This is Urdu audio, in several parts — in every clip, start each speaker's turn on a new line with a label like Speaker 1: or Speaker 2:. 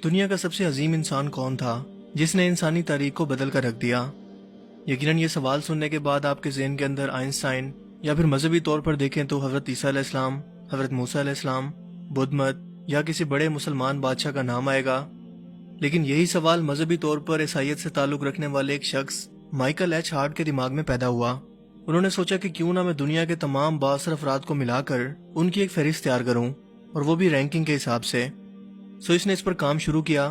Speaker 1: دنیا کا سب سے عظیم انسان کون تھا جس نے انسانی تاریخ کو بدل کر رکھ دیا؟ یقیناً یہ سوال سننے کے بعد آپ کے ذہن کے اندر آئنسٹائن یا پھر مذہبی طور پر دیکھیں تو حضرت عیسیٰ علیہ السلام، حضرت موسیٰ علیہ السلام، بدھ مت یا کسی بڑے مسلمان بادشاہ کا نام آئے گا۔ لیکن یہی سوال مذہبی طور پر عیسائیت سے تعلق رکھنے والے ایک شخص مائیکل ایچ ہارٹ کے دماغ میں پیدا ہوا۔ انہوں نے سوچا کہ کیوں نہ میں دنیا کے تمام بااثر افراد کو ملا کر ان کی ایک فہرست تیار کروں، اور وہ بھی رینکنگ کے حساب سے۔ اس نے اس پر کام شروع کیا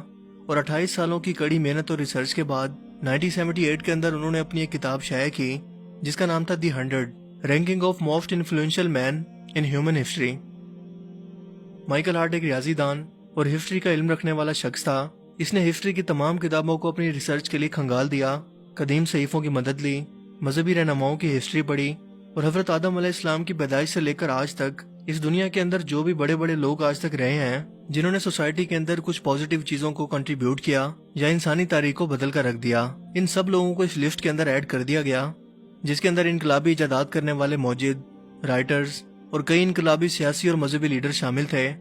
Speaker 1: اور 28 سالوں کی کڑی محنت اور ریسرچ کے بعد 1978 کے اندر انہوں نے اپنی ایک کتاب شائع کی جس کا نام تھا the 100 ranking of most influential men in human history. Michael Hart ایک ریاضی دان اور ہسٹری کا علم رکھنے والا شخص تھا۔ اس نے ہسٹری کی تمام کتابوں کو اپنی ریسرچ کے لیے کھنگال دیا، قدیم صحیفوں کی مدد لی، مذہبی رہنماؤں کی ہسٹری پڑھی، اور حضرت آدم علیہ السلام کی پیدائش سے لے کر آج تک اس دنیا کے اندر جو بھی بڑے بڑے لوگ آج تک رہے ہیں جنہوں نے سوسائٹی کے اندر کچھ پازیٹیو چیزوں کو کنٹریبیوٹ کیا یا انسانی تاریخ کو بدل کر رکھ دیا، ان سب لوگوں کو اس لسٹ کے اندر ایڈ کر دیا گیا، جس کے اندر انقلابی ایجادات کرنے والے موجد، رائٹرز اور کئی انقلابی سیاسی اور مذہبی لیڈر شامل تھے۔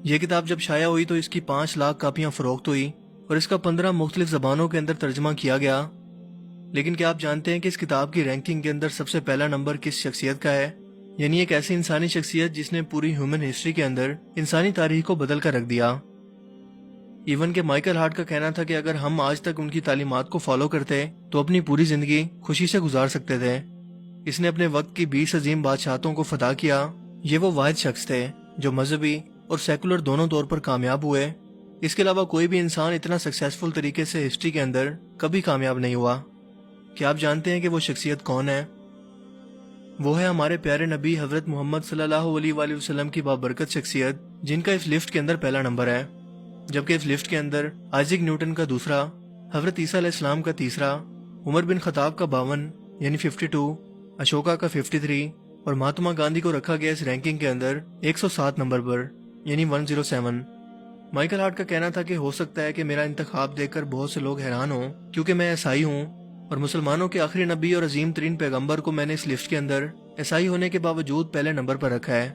Speaker 1: یہ کتاب جب شائع ہوئی تو اس کی 5 لاکھ کاپیاں فروخت ہوئی اور اس کا 15 مختلف زبانوں کے اندر ترجمہ کیا گیا۔ لیکن کیا آپ جانتے ہیں کہ اس کتاب کی رینکنگ کے اندر سب سے پہلا نمبر کس شخصیت کا ہے؟ یعنی ایک ایسی انسانی شخصیت جس نے پوری ہیومن ہسٹری کے اندر انسانی تاریخ کو بدل کر رکھ دیا۔ ایون کہ مائیکل ہارٹ کا کہنا تھا کہ اگر ہم آج تک ان کی تعلیمات کو فالو کرتے تو اپنی پوری زندگی خوشی سے گزار سکتے تھے۔ اس نے اپنے وقت کی 20 عظیم بادشاہتوں کو فتح کیا۔ یہ وہ واحد شخص تھے جو مذہبی اور سیکولر دونوں طور پر کامیاب ہوئے۔ اس کے علاوہ کوئی بھی انسان اتنا سکسیسفل طریقے سے ہسٹری کے اندر کبھی کامیاب نہیں ہوا۔ کیا آپ جانتے ہیں کہ وہ شخصیت کون ہے؟ وہ ہے ہمارے پیارے نبی حضرت محمد صلی اللہ علیہ وآلہ وسلم کی بابرکت شخصیت، جن کا اس لسٹ کے اندر پہلا نمبر ہے، جبکہ اس لسٹ کے اندر آئزک نیوٹن کا دوسرا، حضرت عیسیٰ علیہ السلام کا تیسرا، عمر بن خطاب کا 52 یعنی 52، اشوکا کا 53 اور مہاتما گاندھی کو رکھا گیا اس رینکنگ کے اندر 107 نمبر پر یعنی 107۔ مائیکل ہارٹ کا کہنا تھا کہ ہو سکتا ہے کہ میرا انتخاب دیکھ کر بہت سے لوگ حیران ہوں کیونکہ میں عیسائی ہوں اور مسلمانوں کے آخری نبی اور عظیم ترین پیغمبر کو میں نے اس لسٹ کے اندر عیسائی ہونے کے باوجود پہلے نمبر پر رکھا ہے۔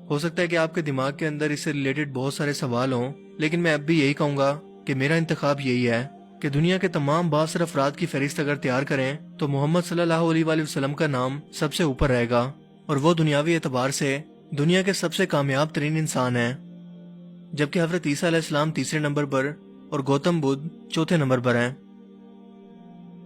Speaker 1: ہو سکتا ہے کہ آپ کے دماغ کے اندر اس سے ریلیٹڈ بہت سارے سوال ہوں، لیکن میں اب بھی یہی کہوں گا کہ میرا انتخاب یہی ہے کہ دنیا کے تمام بااثر افراد کی فہرست اگر تیار کریں تو محمد صلی اللہ علیہ وآلہ وسلم کا نام سب سے اوپر رہے گا، اور وہ دنیاوی اعتبار سے دنیا کے سب سے کامیاب ترین انسان ہیں، جبکہ حضرت عیسیٰ علیہ السلام تیسرے نمبر پر اور گوتم بدھ چوتھے نمبر پر ہیں۔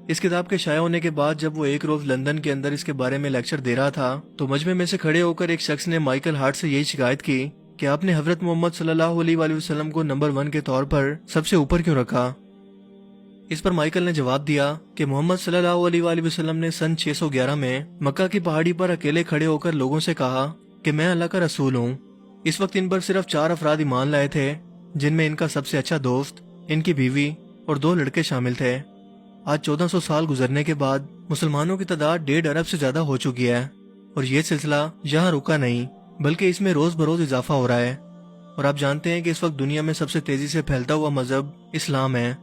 Speaker 1: اس کتاب کے شائع ہونے کے بعد جب وہ ایک روز لندن کے اندر اس کے بارے میں لیکچر دے رہا تھا تو مجمع میں سے کھڑے ہو کر ایک شخص نے مائیکل ہارٹ سے یہی شکایت کی کہ آپ نے حضرت محمد صلی اللہ علیہ وآلہ وسلم کو نمبر 1 کے طور پر سب سے اوپر کیوں رکھا؟ اس پر مائیکل نے جواب دیا کہ محمد صلی اللہ علیہ وآلہ وسلم نے سن 611 میں مکہ کی پہاڑی پر اکیلے کھڑے ہو کر لوگوں سے کہا کہ میں اللہ کا رسول ہوں۔ اس وقت ان پر صرف 4 افراد ایمان لائے تھے، جن میں ان کا سب سے اچھا دوست، ان کی بیوی اور 2 لڑکے شامل تھے۔ آج 1400 سال گزرنے کے بعد مسلمانوں کی تعداد 1.5 ارب سے زیادہ ہو چکی ہے، اور یہ سلسلہ یہاں رکا نہیں بلکہ اس میں روز بروز اضافہ ہو رہا ہے۔ اور آپ جانتے ہیں کہ اس وقت دنیا میں سب سے تیزی سے پھیلتا ہوا مذہب اسلام ہے،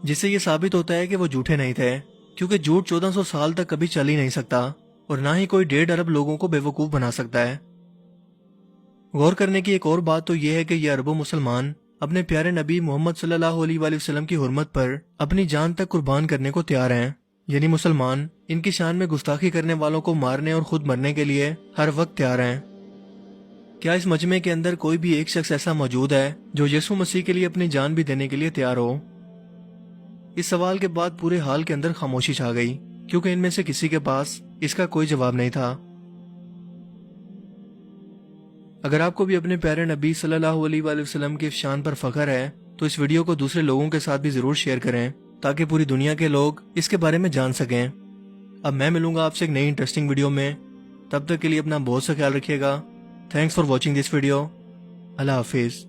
Speaker 1: جس سے یہ ثابت ہوتا ہے کہ وہ جھوٹے نہیں تھے، کیونکہ جھوٹ 1400 سال تک کبھی چل ہی نہیں سکتا اور نہ ہی کوئی 1.5 ارب لوگوں کو بے وقوف بنا سکتا ہے۔ غور کرنے کی ایک اور بات تو یہ ہے کہ یہ اربوں مسلمان اپنے پیارے نبی محمد صلی اللہ علیہ وآلہ وسلم کی حرمت پر اپنی جان تک قربان کرنے کو تیار ہیں، یعنی مسلمان ان کی شان میں گستاخی کرنے والوں کو مارنے اور خود مرنے کے لیے ہر وقت تیار ہیں۔ کیا اس مجمع کے اندر کوئی بھی ایک شخص ایسا موجود ہے جو یسوع مسیح کے لیے اپنی جان بھی دینے کے لیے تیار ہو؟ اس سوال کے بعد پورے حال کے اندر خاموشی چھا گئی، کیونکہ ان میں سے کسی کے پاس اس کا کوئی جواب نہیں تھا۔ اگر آپ کو بھی اپنے پیارے نبی صلی اللہ علیہ وآلہ وسلم کی شان پر فخر ہے تو اس ویڈیو کو دوسرے لوگوں کے ساتھ بھی ضرور شیئر کریں تاکہ پوری دنیا کے لوگ اس کے بارے میں جان سکیں۔ اب میں ملوں گا آپ سے ایک نئی انٹرسٹنگ ویڈیو میں، تب تک کے لیے اپنا بہت سا خیال رکھیے گا۔ Thanks for watching this video. اللہ حافظ۔